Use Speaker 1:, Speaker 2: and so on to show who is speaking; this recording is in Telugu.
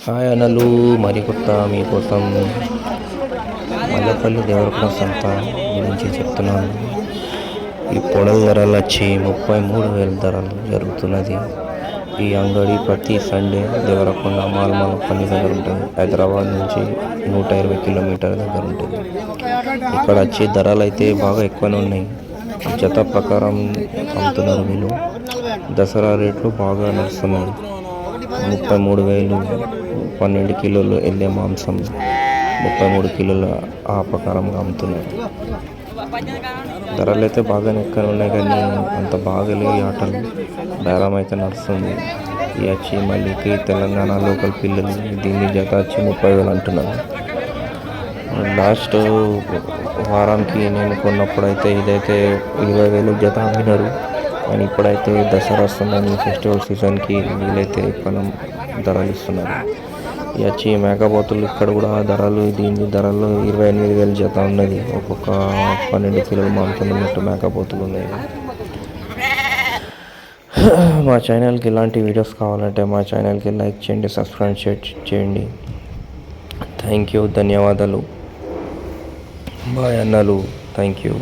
Speaker 1: హాయ్ అన్నలు, మరికొత్త మీకోసం మల్లపల్లి దేవరకొండ సంత గురించి చెప్తున్నాను. ఈ పొడల ధరలు వచ్చి 33,000 ధరలు జరుగుతున్నది. ఈ అంగడి ప్రతి సండే దేవరకొండ మాల్మలపల్లి దగ్గర ఉంటుంది. హైదరాబాద్ నుంచి 120 కిలోమీటర్ల దగ్గర ఉంటుంది. ఇక్కడ వచ్చి ధరలు అయితే బాగా ఎక్కువనే ఉన్నాయి. జత ప్రకారం అమ్ముతున్నారు వీళ్ళు. దసరా రేట్లు బాగా నడుస్తున్నాయి. 33,000, 12 కిలోలు వెళ్ళే మాంసం 33 కిలోలు ఆ ప్రకారంగా అమ్ముతున్నారు. ధరలు అయితే బాగానే ఎక్కడ ఉన్నాయి, కానీ అంత బాగలేవు ఈ ఆటలు. బేరం అయితే నడుస్తుంది. ఈ వచ్చి మళ్ళీకి తెలంగాణ లోకల్ పిల్లలు దీన్ని జత వచ్చి 30,000 అంటున్నారు. లాస్ట్ వారానికి నేను కొన్నప్పుడు అయితే ఇదైతే 20,000 జత అమ్మినారు. కానీ ఇప్పుడైతే దసరా వస్తుందని ఫెస్టివల్ సీజన్కి వీళ్ళైతే పొలం ధరలు ఇస్తున్నారు. ఇక వచ్చి మేకపోతులు ఇక్కడ కూడా ధరలు దీని ధరలు 28,000 జత ఉన్నది. ఒక్కొక్క 12 కిలోలు మాంసం ఉన్నట్టు మేకపోతులు ఉన్నాయి. మా ఛానల్కి ఇలాంటి వీడియోస్ కావాలంటే మా ఛానల్కి లైక్ చేయండి, సబ్స్క్రైబ్ చేయండి. థ్యాంక్ యూ, ధన్యవాదాలు. బాయ్ అన్నలు, థ్యాంక్ యూ.